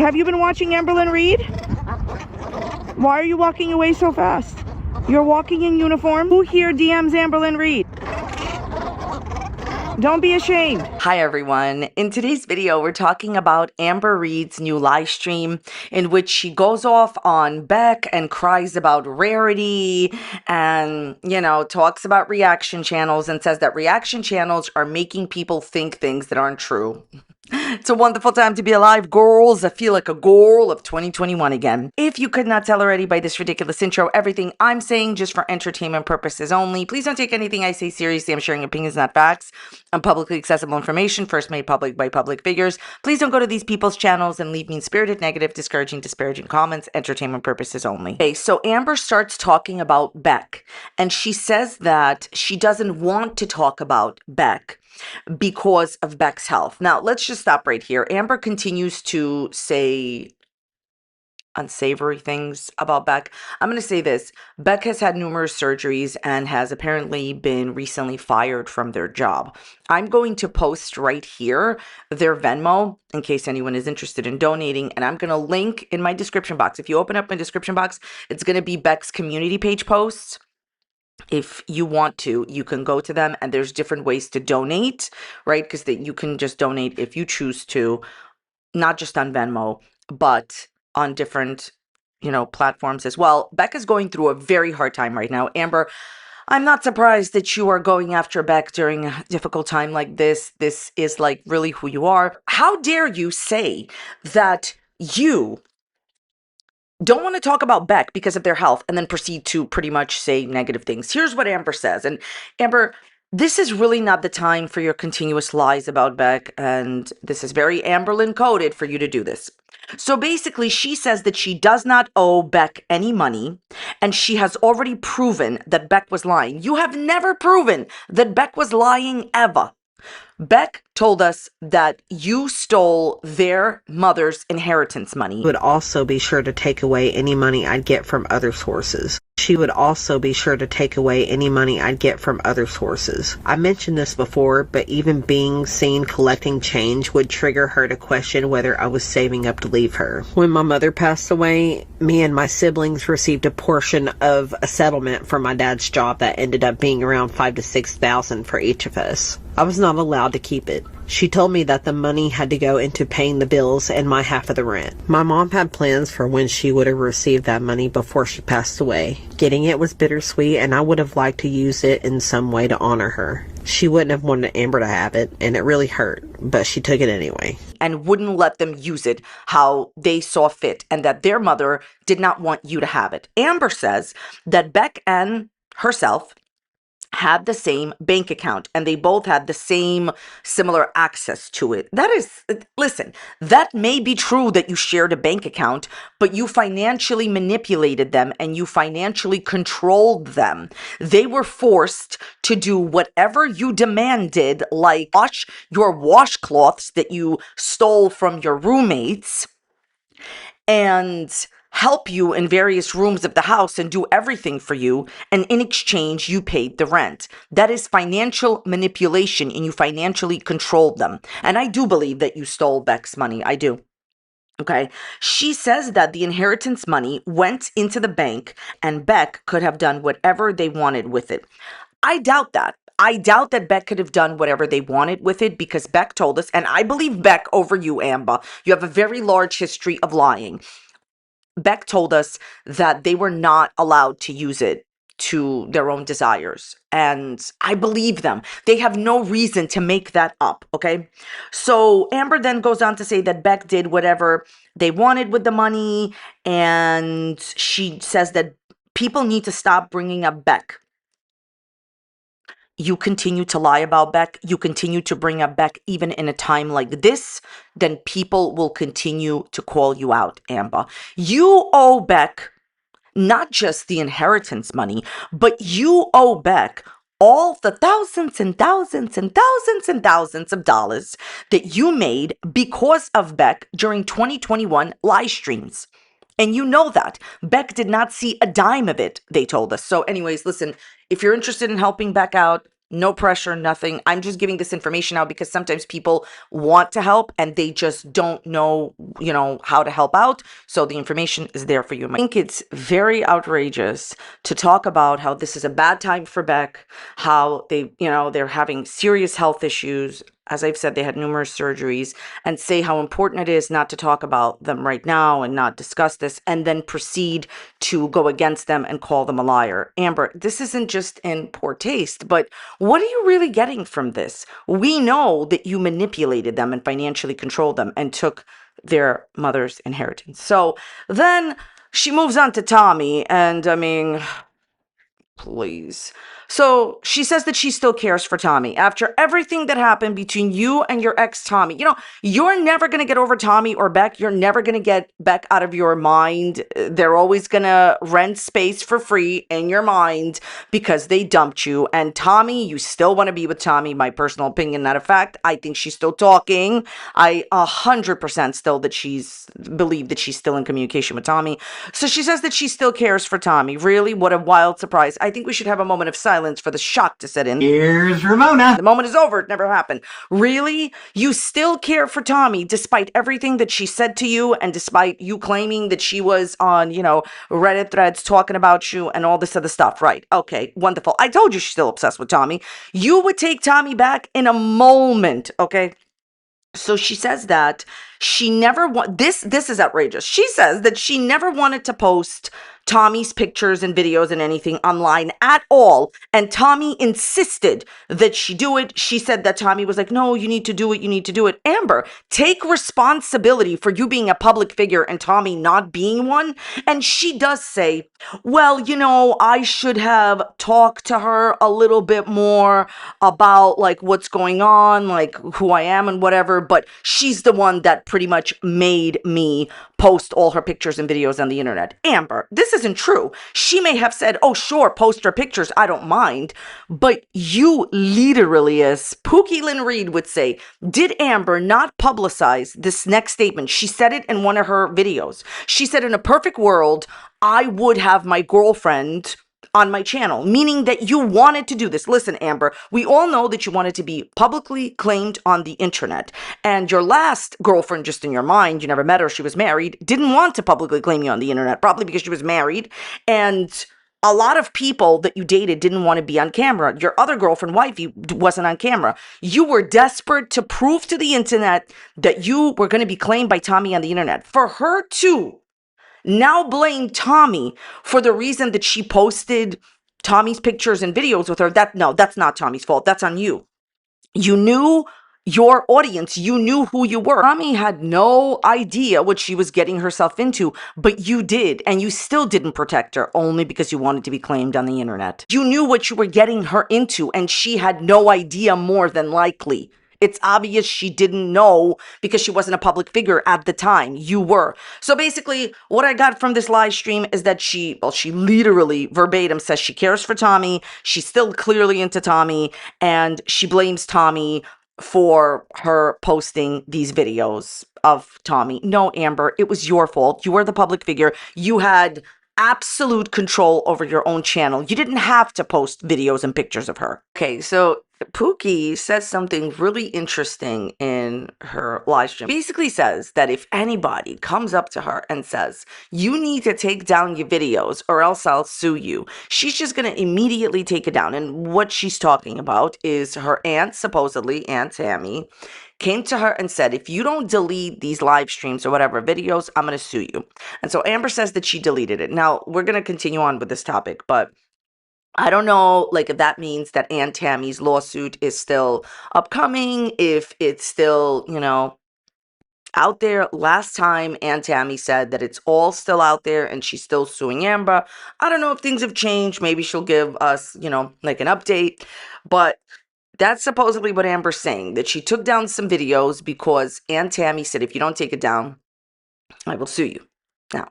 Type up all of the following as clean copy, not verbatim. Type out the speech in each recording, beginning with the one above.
Have you been watching Amberlynn Reid? Why are you walking away so fast? You're walking in uniform? Who here DMs Amberlynn Reid? Don't be ashamed. Hi everyone. In today's video, we're talking about Amber Reid's new live stream in which she goes off on Beck and cries about rarity and, talks about reaction channels and says that reaction channels are making people think things that aren't true. It's a wonderful time to be alive, girls. I feel like a girl of 2021 again. If you could not tell already by this ridiculous intro, everything I'm saying just for entertainment purposes only. Please don't take anything I say seriously. I'm sharing opinions, not facts. On publicly accessible information, first made public by public figures. Please don't go to these people's channels and leave mean-spirited, negative, discouraging, disparaging comments. Entertainment purposes only. Okay, so Amber starts talking about Beck, and she says that she doesn't want to talk about Beck because of Beck's health. Now, let's just stop right here. Amber continues to say unsavory things about Beck. I'm going to say this. Beck has had numerous surgeries and has apparently been recently fired from their job. I'm going to post right here their Venmo in case anyone is interested in donating, and I'm going to link in my description box. If you open up my description box, it's going to be Beck's community page posts. If you want to, you can go to them, and there's different ways to donate, right? Because you can just donate if you choose to, not just on Venmo, but on different, platforms as well. Beck is going through a very hard time right now. Amber, I'm not surprised that you are going after Beck during a difficult time like this. This is like really who you are. How dare you say that you don't want to talk about Beck because of their health and then proceed to pretty much say negative things. Here's what Amber says. And Amber, this is really not the time for your continuous lies about Beck. And this is very Amberlynn coded for you to do this. So basically, she says that she does not owe Beck any money, and she has already proven that Beck was lying. You have never proven that Beck was lying ever. Beck told us that you stole their mother's inheritance money. Would also be sure to take away any money I'd get from other sources. She would also be sure to take away any money I'd get from other sources. I mentioned this before, but even being seen collecting change would trigger her to question whether I was saving up to leave her. When my mother passed away, me and my siblings received a portion of a settlement from my dad's job that ended up being around $5,000 to $6,000 for each of us. I was not allowed to keep it. She told me that the money had to go into paying the bills and my half of the rent. My mom had plans for when she would have received that money before she passed away. Getting it was bittersweet, and I would have liked to use it in some way to honor her. She wouldn't have wanted Amber to have it, and it really hurt, but she took it anyway. And wouldn't let them use it how they saw fit, and that their mother did not want you to have it. Amber says that Beck and herself had the same bank account, and they both had the same similar access to it. Listen, that may be true that you shared a bank account, but you financially manipulated them and you financially controlled them. They were forced to do whatever you demanded, like wash your washcloths that you stole from your roommates and help you in various rooms of the house and do everything for you, and in exchange you paid the rent. That is financial manipulation, and you financially controlled them. And I do believe that you stole Beck's money. I do. Okay. She says that the inheritance money went into the bank and Beck could have done whatever they wanted with it. I doubt that. I doubt that Beck could have done whatever they wanted with it, because Beck told us, and I believe Beck over you, Amber. You have a very large history of lying. Beck told us that they were not allowed to use it to their own desires. And I believe them. They have no reason to make that up, okay? So Amber then goes on to say that Beck did whatever they wanted with the money, and she says that people need to stop bringing up Beck. You continue to lie about Beck, you continue to bring up Beck even in a time like this, then people will continue to call you out, Amber. You owe Beck not just the inheritance money, but you owe Beck all the thousands and thousands and thousands and thousands of dollars that you made because of Beck during 2021 live streams. And you know that. Beck did not see a dime of it, they told us. So anyways, listen, if you're interested in helping Beck out, No pressure, nothing. I'm just giving this information out because sometimes people want to help and they just don't know, how to help out. So the information is there for you. I think it's very outrageous to talk about how this is a bad time for Beck, how they're having serious health issues. As I've said, they had numerous surgeries, and say how important it is not to talk about them right now and not discuss this, and then proceed to go against them and call them a liar. Amber, this isn't just in poor taste, but what are you really getting from this? We know that you manipulated them and financially controlled them and took their mother's inheritance. So then she moves on to Tommy, and I mean, please. So she says that she still cares for Tommy after everything that happened between you and your ex Tommy. You're never going to get over Tommy or Beck. You're never going to get Beck out of your mind. They're always going to rent space for free in your mind because they dumped you. And Tommy, you still want to be with Tommy. My personal opinion, not a fact. I think she's still talking. I 100% still believe that she's still in communication with Tommy. So she says that she still cares for Tommy. Really? What a wild surprise. I think we should have a moment of silence for the shock to set in. Here's Ramona. The moment is over. It never happened. Really? You still care for Tommy despite everything that she said to you and despite you claiming that she was on, Reddit threads talking about you and all this other stuff, right? Okay, wonderful. I told you she's still obsessed with Tommy. You would take Tommy back in a moment, okay? So she says that she never this is outrageous. She says that she never wanted to post Tommy's pictures and videos and anything online at all. And Tommy insisted that she do it. She said that Tommy was like, no, you need to do it. You need to do it. Amber, take responsibility for you being a public figure and Tommy not being one. And she does say, well, I should have talked to her a little bit more about like what's going on, like who I am and whatever. But she's the one that pretty much made me post all her pictures and videos on the internet. Amber, this isn't true. She may have said, oh, sure, post her pictures. I don't mind. But you literally, as Amberlynn Reid would say, did Amber not publicize this next statement? She said it in one of her videos. She said, in a perfect world, I would have my girlfriend on my channel, meaning that you wanted to do this. Listen, Amber, we all know that you wanted to be publicly claimed on the internet. And your last girlfriend, just in your mind, you never met her, she was married, didn't want to publicly claim you on the internet, probably because she was married. And a lot of people that you dated didn't want to be on camera. Your other girlfriend, wifey, wasn't on camera. You were desperate to prove to the internet that you were going to be claimed by Tommy on the internet. For her to now blame Tommy for the reason that she posted Tommy's pictures and videos with her, that's not Tommy's fault. That's on you. You knew your audience. You knew who you were. Tommy had no idea what she was getting herself into, but you did, and you still didn't protect her only because you wanted to be claimed on the internet. You knew what you were getting her into, and she had no idea more than likely. It's obvious she didn't know because she wasn't a public figure at the time. You were. So basically, what I got from this live stream is that she literally verbatim says she cares for Tommy. She's still clearly into Tommy, and she blames Tommy for her posting these videos of Tommy. No, Amber, it was your fault. You were the public figure. You had absolute control over your own channel. You didn't have to post videos and pictures of her. Okay, so Pookie says something really interesting in her live stream. Basically says that if anybody comes up to her and says, you need to take down your videos or else I'll sue you, she's just going to immediately take it down. And what she's talking about is her aunt, supposedly, Aunt Tammy, came to her and said, if you don't delete these live streams or whatever videos, I'm going to sue you. And so Amber says that she deleted it. Now, we're going to continue on with this topic, but I don't know, like, if that means that Aunt Tammy's lawsuit is still upcoming, if it's still, out there. Last time Aunt Tammy said that it's all still out there and she's still suing Amber. I don't know if things have changed. Maybe she'll give us, like an update. But that's supposedly what Amber's saying, that she took down some videos because Aunt Tammy said, if you don't take it down, I will sue you. Now,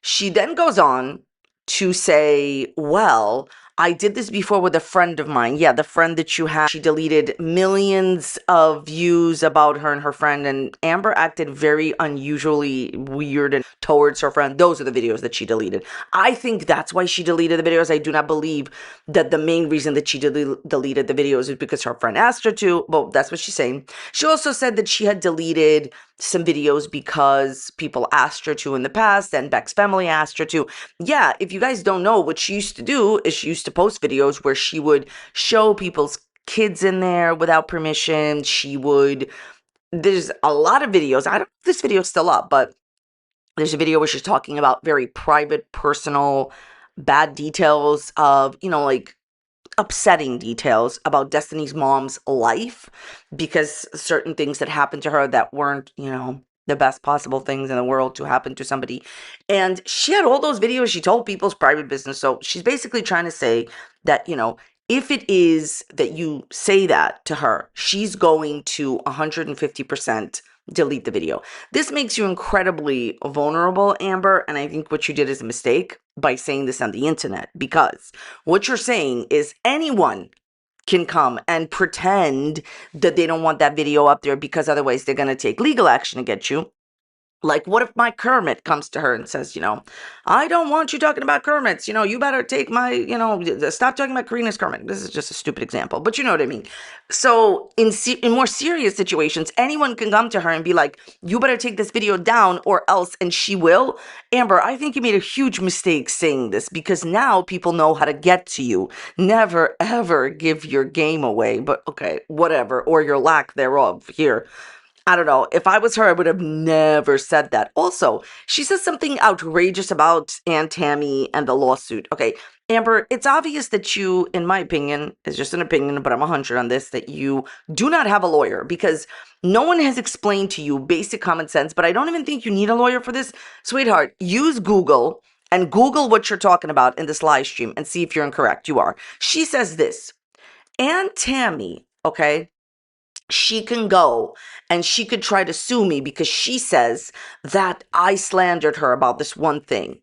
she then goes on to say, well, I did this before with a friend of mine. Yeah, the friend that you had, she deleted millions of views about her and her friend, and Amber acted very unusually weird and towards her friend. Those are the videos that she deleted. I think that's why she deleted the videos. I do not believe that the main reason that she deleted the videos is because her friend asked her to. Well, that's what she's saying. She also said that she had deleted some videos because people asked her to in the past, and Beck's family asked her to. Yeah, if you guys don't know, what she used to do is she used to post videos where she would show people's kids in there without permission. There's a lot of videos. I don't know if this video is still up, but there's a video where she's talking about very private, personal, bad details of, like upsetting details about Destiny's mom's life, because certain things that happened to her that weren't, the best possible things in the world to happen to somebody. And she had all those videos. She told people's private business. So she's basically trying to say that, if it is that you say that to her, she's going to 150% delete the video. This makes you incredibly vulnerable, Amber, and I think what you did is a mistake by saying this on the internet, because what you're saying is anyone can come and pretend that they don't want that video up there, because otherwise they're going to take legal action against you. Like, what if my Kermit comes to her and says, I don't want you talking about Kermits. You better take my, stop talking about Karina's Kermit. This is just a stupid example, but you know what I mean. So in more serious situations, anyone can come to her and be like, you better take this video down or else, and she will. Amber, I think you made a huge mistake saying this, because now people know how to get to you. Never, ever give your game away, but okay, whatever, or your lack thereof here. I don't know. If I was her, I would have never said that. Also, she says something outrageous about Aunt Tammy and the lawsuit. Okay, Amber, it's obvious that you, in my opinion, it's just an opinion, but I'm 100 on this, that you do not have a lawyer, because no one has explained to you basic common sense, but I don't even think you need a lawyer for this. Sweetheart, use Google and Google what you're talking about in this live stream and see if you're incorrect. You are. She says this, Aunt Tammy, okay, she can go and she could try to sue me because she says that I slandered her about this one thing.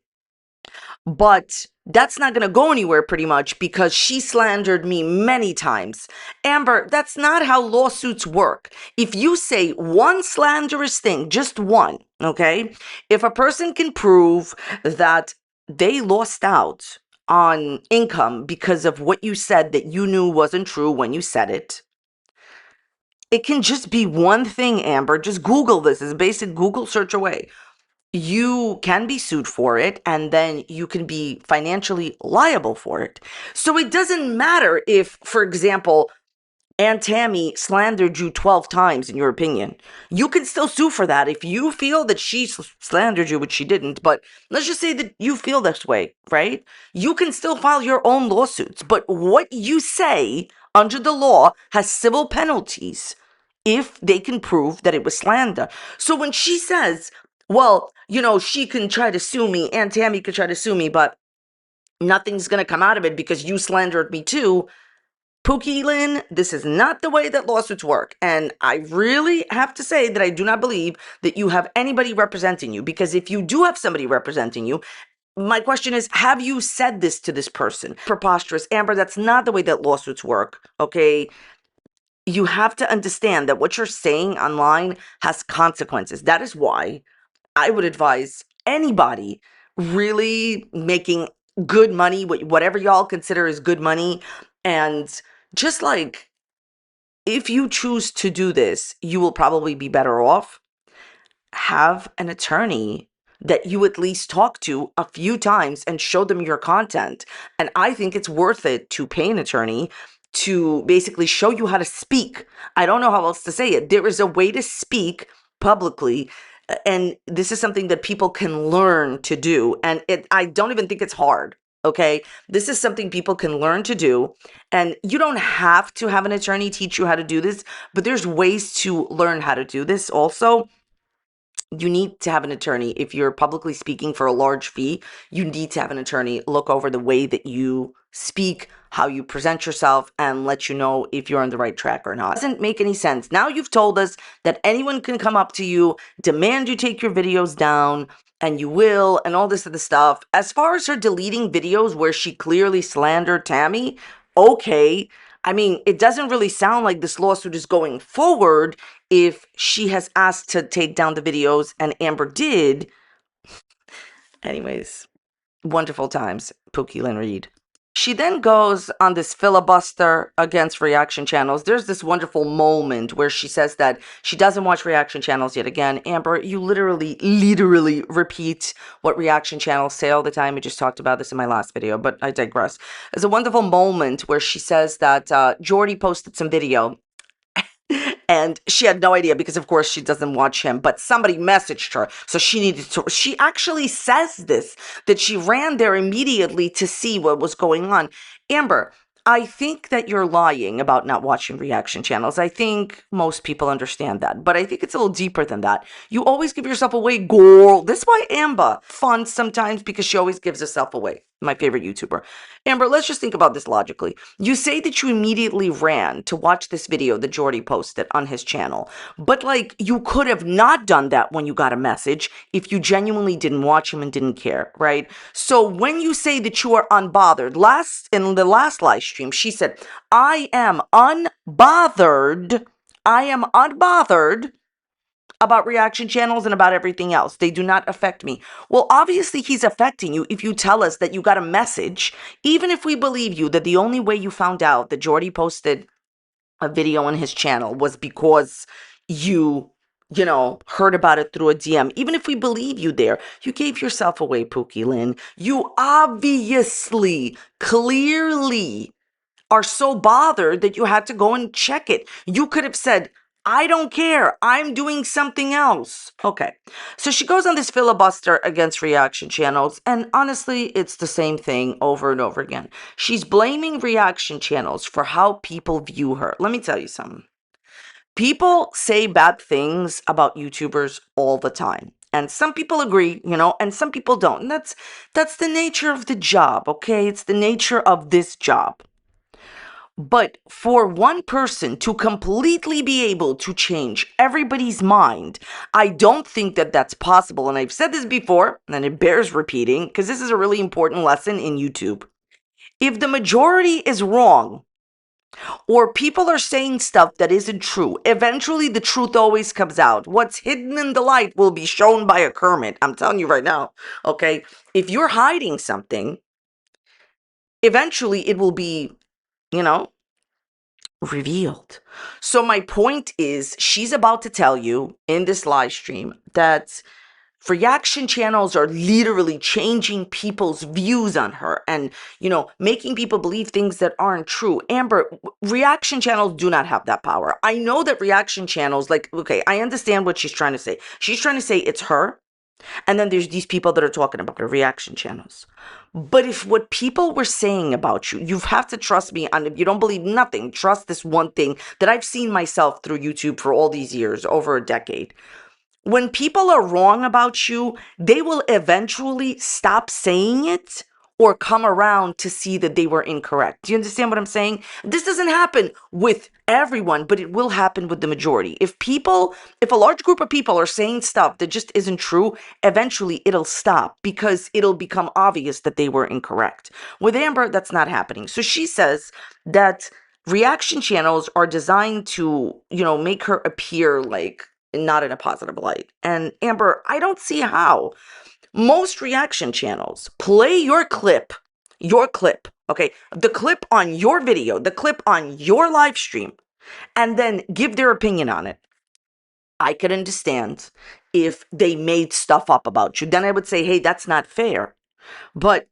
But that's not going to go anywhere, pretty much, because she slandered me many times. Amber, that's not how lawsuits work. If you say one slanderous thing, just one, okay? If a person can prove that they lost out on income because of what you said that you knew wasn't true when you said it, it can just be one thing, Amber. Just Google this. It's a basic Google search away. You can be sued for it, and then you can be financially liable for it. So it doesn't matter if, for example, Aunt Tammy slandered you 12 times, in your opinion. You can still sue for that if you feel that she slandered you, which she didn't. But let's just say that you feel this way, right? You can still file your own lawsuits. But what you say under the law has civil penalties if they can prove that it was slander. So when she says, well, she can try to sue me, Aunt Tammy could try to sue me, but nothing's going to come out of it because you slandered me too. Pookie Lynn, this is not the way that lawsuits work. And I really have to say that I do not believe that you have anybody representing you. Because if you do have somebody representing you, my question is, have you said this to this person? Preposterous. Amber, that's not the way that lawsuits work, okay? You have to understand that what you're saying online has consequences. That is why I would advise anybody really making good money, whatever y'all consider is good money, and just like, if you choose to do this, you will probably be better off. Have an attorney that you at least talk to a few times and show them your content. And I think it's worth it to pay an attorney to basically show you how to speak. I don't know how else to say it. There is a way to speak publicly, and this is something that people can learn to do. And I don't even think it's hard. Okay, this is something people can learn to do, and you don't have to have an attorney teach you how to do this, but there's ways to learn how to do this also. You need to have an attorney. If you're publicly speaking for a large fee, you need to have an attorney look over the way that you speak how you present yourself, and let you know if you're on the right track or not. It doesn't make any sense. Now you've told us that anyone can come up to you, demand you take your videos down, and you will, and all this other stuff. As far as her deleting videos where she clearly slandered Tammy, okay. I mean, it doesn't really sound like this lawsuit is going forward if she has asked to take down the videos and Amber did. Anyways, wonderful times, Amberlynn Reid. She then goes on this filibuster against reaction channels. There's this wonderful moment where she says that she doesn't watch reaction channels yet again. Amber, you literally repeat what reaction channels say all the time. I just talked about this in my last video, but I digress. There's a wonderful moment where she says that Jordy posted some video and she had no idea because, of course, she doesn't watch him. But somebody messaged her. So she needed to. She actually says this, that she ran there immediately to see what was going on. Amber, I think that you're lying about not watching reaction channels. I think most people understand that. But I think it's a little deeper than that. You always give yourself away, girl. This is why Amber fun sometimes, because she always gives herself away. My favorite YouTuber. Amber, let's just think about this logically. You say that you immediately ran to watch this video that Jordy posted on his channel. But like, you could have not done that when you got a message if you genuinely didn't watch him and didn't care, right? So when you say that you are unbothered, in the last live stream, she said, I am unbothered about reaction channels and about everything else. They do not affect me. Well, obviously he's affecting you if you tell us that you got a message, even if we believe you that the only way you found out that Jordy posted a video on his channel was because you heard about it through a DM. Even if we believe you there, you gave yourself away, Amberlynn. You obviously, clearly are so bothered that you had to go and check it. You could have said, I don't care. I'm doing something else. Okay. So she goes on this filibuster against reaction channels. And honestly, it's the same thing over and over again. She's blaming reaction channels for how people view her. Let me tell you something. People say bad things about YouTubers all the time. And some people agree, and some people don't. And that's the nature of the job, okay? It's the nature of this job. But for one person to completely be able to change everybody's mind, I don't think that that's possible. And I've said this before, and it bears repeating, because this is a really important lesson in YouTube. If the majority is wrong, or people are saying stuff that isn't true, eventually the truth always comes out. What's hidden in the light will be shown by a Kermit. I'm telling you right now, okay? If you're hiding something, eventually it will be, revealed. So my point is, she's about to tell you in this live stream that reaction channels are literally changing people's views on her and, making people believe things that aren't true. Amber, reaction channels do not have that power. I know that reaction channels, okay, I understand what she's trying to say. She's trying to say it's her. And then there's these people that are talking about the reaction channels. But if what people were saying about you, you have to trust me. And if you don't believe nothing, trust this one thing that I've seen myself through YouTube for all these years, over a decade. When people are wrong about you, they will eventually stop saying it or come around to see that they were incorrect. Do you understand what I'm saying? This doesn't happen with everyone, but it will happen with the majority. If a large group of people are saying stuff that just isn't true, eventually it'll stop because it'll become obvious that they were incorrect. With Amber, that's not happening. So she says that reaction channels are designed to, make her appear like not in a positive light. And Amber, I don't see how. Most reaction channels play your clip, okay? The clip on your video, the clip on your live stream, and then give their opinion on it. I could understand if they made stuff up about you. Then I would say, hey, that's not fair. But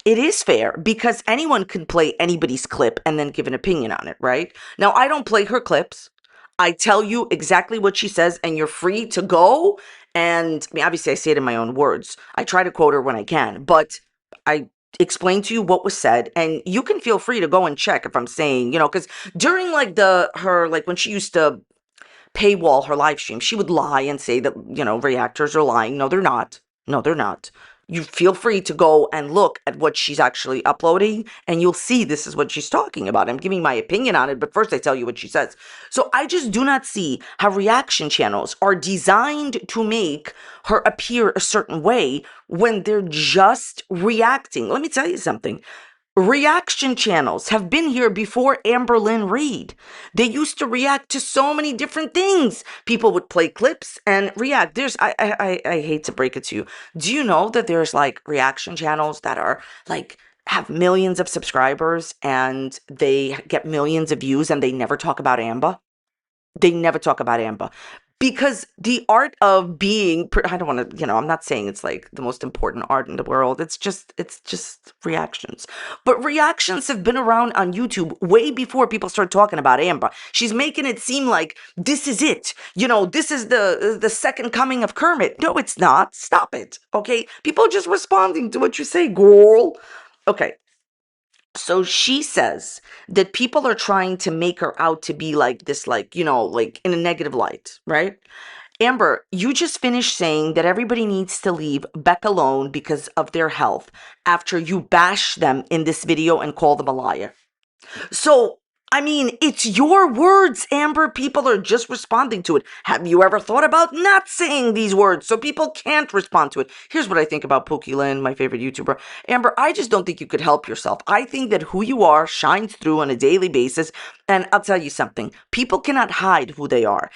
it is fair because anyone can play anybody's clip and then give an opinion on it, right? Now, I don't play her clips. I tell you exactly what she says, and you're free to go. And I mean, obviously, I say it in my own words. I try to quote her when I can, but I explain to you what was said, and you can feel free to go and check if I'm saying, because during when she used to paywall her live stream, she would lie and say that, reactors are lying. No, they're not. No, they're not. You feel free to go and look at what she's actually uploading, and you'll see this is what she's talking about. I'm giving my opinion on it, but first I tell you what she says. So I just do not see how reaction channels are designed to make her appear a certain way when they're just reacting. Let me tell you something. Reaction channels have been here before Amberlynn Reid. They used to react to so many different things. People would play clips and react. I hate to break it to you. Do you know that there's like reaction channels that are like have millions of subscribers and they get millions of views and they never talk about Amber? They never talk about Amber. Because the art of being, I don't want to, I'm not saying it's like the most important art in the world. It's just reactions. But reactions have been around on YouTube way before people started talking about Amber. She's making it seem like this is it. This is the second coming of Kermit. No, it's not. Stop it. Okay? People are just responding to what you say, girl. Okay. So she says that people are trying to make her out to be like this, like in a negative light, right? Amber, you just finished saying that everybody needs to leave Beck alone because of their health after you bash them in this video and call them a liar. So, I mean, it's your words, Amber. People are just responding to it. Have you ever thought about not saying these words so people can't respond to it? Here's what I think about Pookie Lynn, my favorite YouTuber. Amber, I just don't think you could help yourself. I think that who you are shines through on a daily basis. And I'll tell you something. People cannot hide who they are.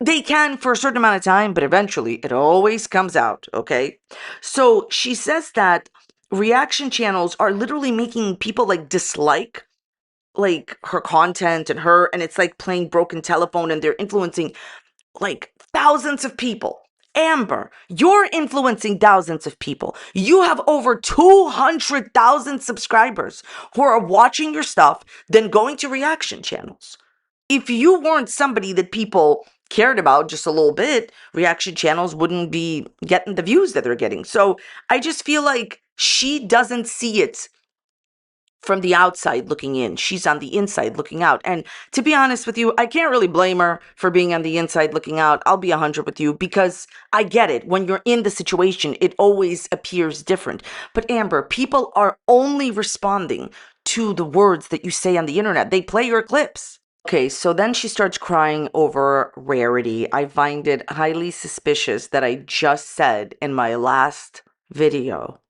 They can for a certain amount of time, but eventually it always comes out, okay? So she says that reaction channels are literally making people like dislike like her content and it's like playing broken telephone and they're influencing like thousands of people. Amber, you're influencing thousands of people. You have over 200,000 subscribers who are watching your stuff, then going to reaction channels. If you weren't somebody that people cared about just a little bit, reaction channels wouldn't be getting the views that they're getting. So I just feel like she doesn't see it from the outside looking in. She's on the inside looking out. And to be honest with you, I can't really blame her for being on the inside looking out. I'll be 100 with you because I get it. When you're in the situation, it always appears different. But Amber, people are only responding to the words that you say on the internet. They play your clips. Okay, so then she starts crying over Rarity. I find it highly suspicious that I just said in my last video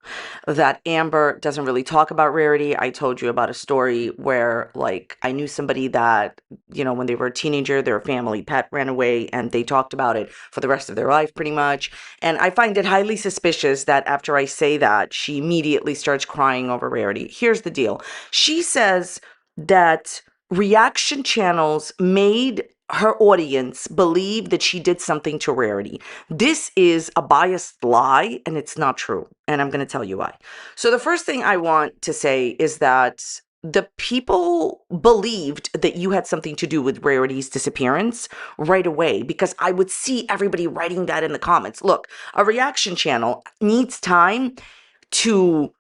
that Amber doesn't really talk about Rarity. I told you about a story where like I knew somebody that, when they were a teenager, their family pet ran away and they talked about it for the rest of their life pretty much. And I find it highly suspicious that after I say that, she immediately starts crying over Rarity. Here's the deal. She says that reaction channels made her audience believe that she did something to Rarity. This is a biased lie and it's not true. And I'm going to tell you why. So the first thing I want to say is that the people believed that you had something to do with Rarity's disappearance right away because I would see everybody writing that in the comments. Look, a reaction channel needs time to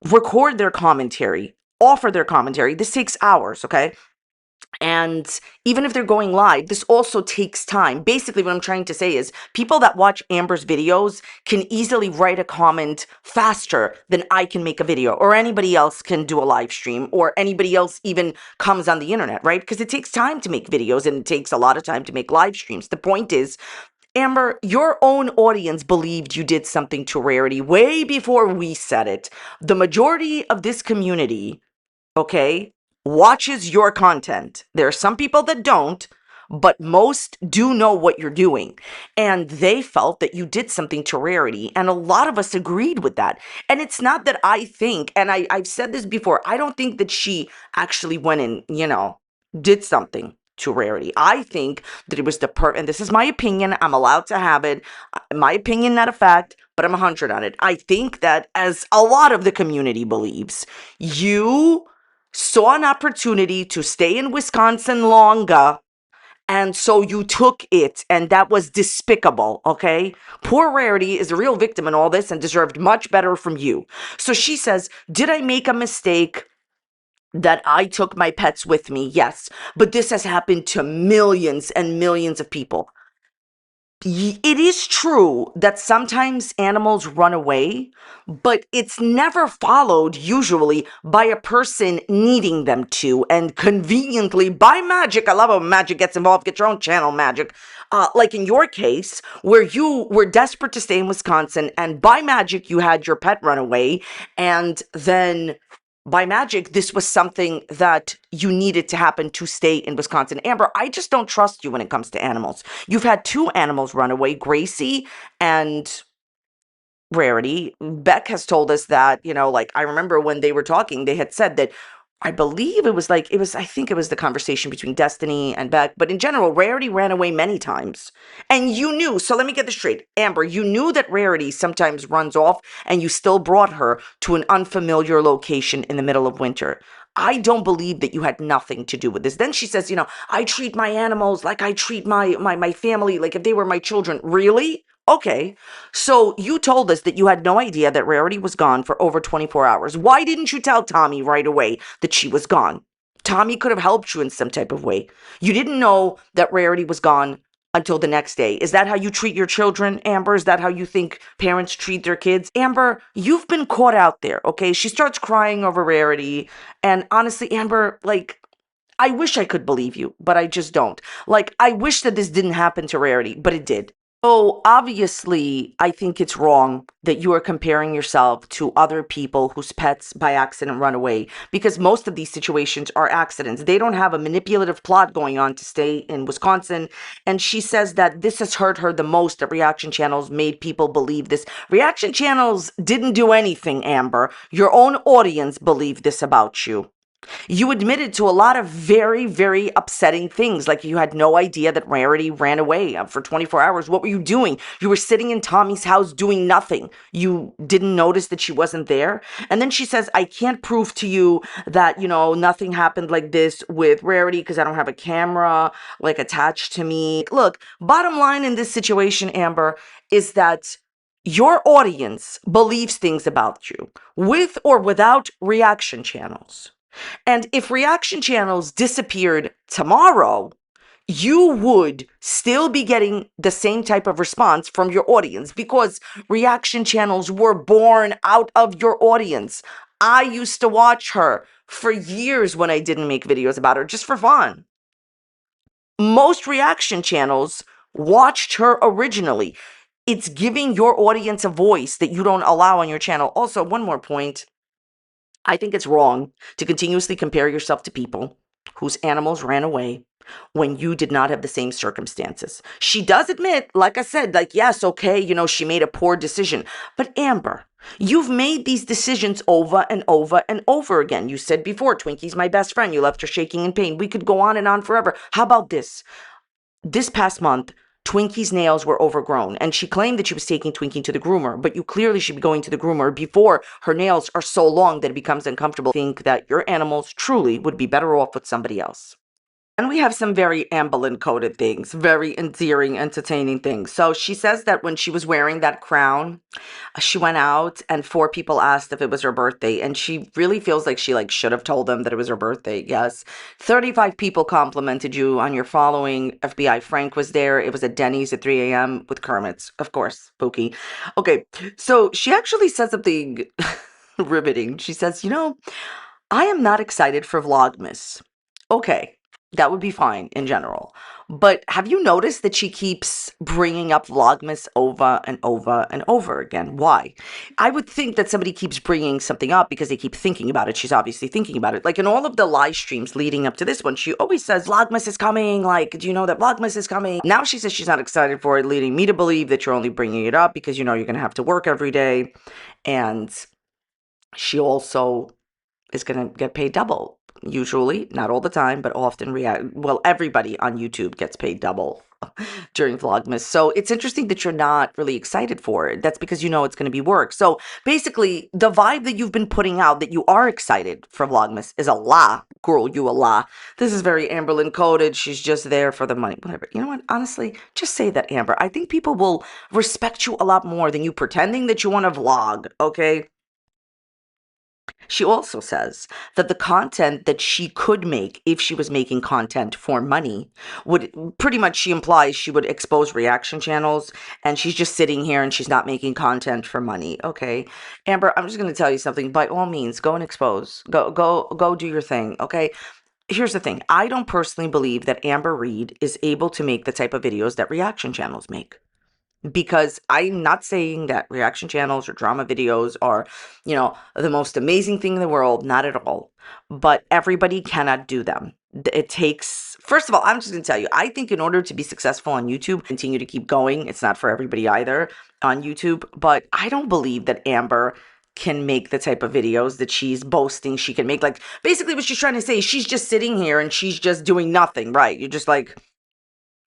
record their commentary, offer their commentary. This takes hours, okay? And even if they're going live, this also takes time. Basically, what I'm trying to say is people that watch Amber's videos can easily write a comment faster than I can make a video or anybody else can do a live stream or anybody else even comes on the internet, right? Because it takes time to make videos and it takes a lot of time to make live streams. The point is, Amber, your own audience believed you did something to Rarity way before we said it. The majority of this community, okay, watches your content. There are some people that don't, but most do know what you're doing. And they felt that you did something to Rarity. And a lot of us agreed with that. And it's not that I think, and I've said this before, I don't think that she actually went and, did something to Rarity. I think that it was and this is my opinion, I'm allowed to have it. My opinion, not a fact, but I'm 100 on it. I think that as a lot of the community believes, you saw an opportunity to stay in Wisconsin longer, and so you took it, and that was despicable, okay? Poor Rarity is a real victim in all this and deserved much better from you. So she says, did I make a mistake that I took my pets with me? Yes, but this has happened to millions and millions of people. It is true that sometimes animals run away, but it's never followed usually by a person needing them to, and conveniently by magic. I love how magic gets involved. Get your own channel, magic. Like in your case, where you were desperate to stay in Wisconsin, and by magic you had your pet run away, and then by magic, this was something that you needed to happen to stay in Wisconsin. Amber, I just don't trust you when it comes to animals. You've had two animals run away, Gracie and Rarity. Beck has told us that, like I remember when they were talking, they had said that I believe I think it was the conversation between Destiny and Beck, but in general, Rarity ran away many times. And you knew, so let me get this straight. Amber, you knew that Rarity sometimes runs off and you still brought her to an unfamiliar location in the middle of winter. I don't believe that you had nothing to do with this. Then she says, I treat my animals like I treat my family, like if they were my children. Really? Okay. So you told us that you had no idea that Rarity was gone for over 24 hours. Why didn't you tell Tommy right away that she was gone? Tommy could have helped you in some type of way. You didn't know that Rarity was gone until the next day. Is that how you treat your children, Amber? Is that how you think parents treat their kids? Amber, you've been caught out there, okay? She starts crying over Rarity. And honestly, Amber, I wish I could believe you, but I just don't. I wish that this didn't happen to Rarity, but it did. Oh, obviously, I think it's wrong that you are comparing yourself to other people whose pets by accident run away, because most of these situations are accidents. They don't have a manipulative plot going on to stay in Wisconsin. And she says that this has hurt her the most, that reaction channels made people believe this. Reaction channels didn't do anything, Amber. Your own audience believed this about you. You admitted to a lot of very, very upsetting things. Like you had no idea that Rarity ran away for 24 hours. What were you doing? You were sitting in Tommy's house doing nothing. You didn't notice that she wasn't there. And then she says, I can't prove to you that, nothing happened like this with Rarity because I don't have a camera attached to me. Look, bottom line in this situation, Amber, is that your audience believes things about you with or without reaction channels. And if reaction channels disappeared tomorrow, you would still be getting the same type of response from your audience because reaction channels were born out of your audience. I used to watch her for years when I didn't make videos about her, just for fun. Most reaction channels watched her originally. It's giving your audience a voice that you don't allow on your channel. Also, one more point. I think it's wrong to continuously compare yourself to people whose animals ran away when you did not have the same circumstances. She does admit, like I said, yes, okay, she made a poor decision. But Amber, you've made these decisions over and over and over again. You said before, Twinkie's my best friend. You left her shaking in pain. We could go on and on forever. How about this? This past month, Twinkie's nails were overgrown, and she claimed that she was taking Twinkie to the groomer, but you clearly should be going to the groomer before her nails are so long that it becomes uncomfortable. I think that your animals truly would be better off with somebody else. And we have some very Amberlynn coded things, very endearing, entertaining things. So she says that when she was wearing that crown, she went out and 4 people asked if it was her birthday. And she really feels like she should have told them that it was her birthday. Yes. 35 people complimented you on your following. FBI Frank was there. It was at Denny's at 3 a.m. with Kermit's, of course, spooky. Okay. So she actually said something riveting. She says, I am not excited for Vlogmas. Okay. That would be fine in general. But have you noticed that she keeps bringing up Vlogmas over and over and over again? Why? I would think that somebody keeps bringing something up because they keep thinking about it. She's obviously thinking about it. In all of the live streams leading up to this one, she always says, Vlogmas is coming. Do you know that Vlogmas is coming? Now she says she's not excited for it, leading me to believe that you're only bringing it up because you're going to have to work every day. And she also is going to get paid double. Usually, not all the time, but often everybody on YouTube gets paid double during Vlogmas. So it's interesting that you're not really excited for it. That's because it's going to be work. So basically, the vibe that you've been putting out that you are excited for Vlogmas is a lie. Girl, you a lie. This is very Amberlynn coded. She's just there for the money. Whatever. You know what? Honestly, just say that, Amber. I think people will respect you a lot more than you pretending that you want to vlog, okay? She also says that the content that she could make if she was making content for money would pretty much, she implies she would expose reaction channels, and she's just sitting here and she's not making content for money. Okay. Amber, I'm just going to tell you something. By all means, go and expose. Go do your thing. Okay. Here's the thing. I don't personally believe that Amber Reid is able to make the type of videos that reaction channels make, because I'm not saying that reaction channels or drama videos are, the most amazing thing in the world. Not at all. But everybody cannot do them. It takes, first of all, I'm just going to tell you, I think in order to be successful on YouTube, continue to keep going, it's not for everybody either on YouTube. But I don't believe that Amber can make the type of videos that she's boasting she can make. Like, basically what she's trying to say is she's just sitting here and she's just doing nothing, right? You're just like,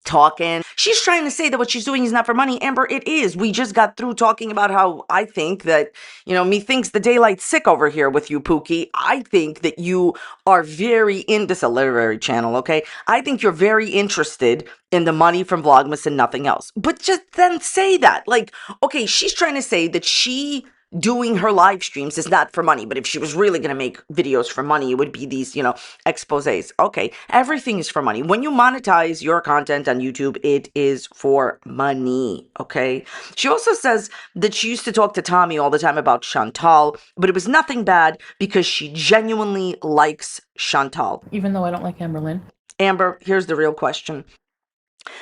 talking. She's trying to say that what she's doing is not for money. Amber, it is. We just got through talking about how I think that, methinks the daylight sick over here with you, Pookie. I think that you are very in this, a literary channel, okay? I think you're very interested in the money from Vlogmas and nothing else. But just then say that. Like, okay, she's trying to say that she doing her live streams is not for money, but if she was really going to make videos for money, it would be these, exposés. Okay, everything is for money. When you monetize your content on YouTube, it is for money, okay? She also says that she used to talk to Tommy all the time about Chantal, but it was nothing bad because she genuinely likes Chantal. Even though I don't like Amberlynn. Amber, here's the real question.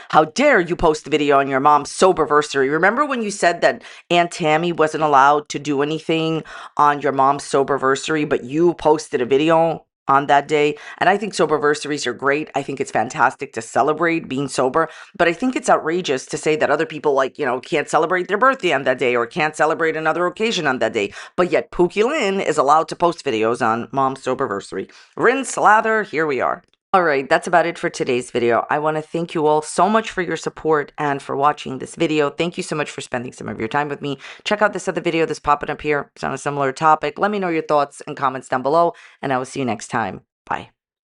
How dare you post a video on your mom's soberversary? Remember when you said that Aunt Tammy wasn't allowed to do anything on your mom's soberversary, but you posted a video on that day? And I think soberversaries are great. I think it's fantastic to celebrate being sober, but I think it's outrageous to say that other people can't celebrate their birthday on that day or can't celebrate another occasion on that day. But yet Pookie Lynn is allowed to post videos on mom's soberversary. Rinse, lather, here we are. All right, that's about it for today's video. I want to thank you all so much for your support and for watching this video. Thank you so much for spending some of your time with me. Check out this other video that's popping up here. It's on a similar topic. Let me know your thoughts and comments down below, and I will see you next time. Bye.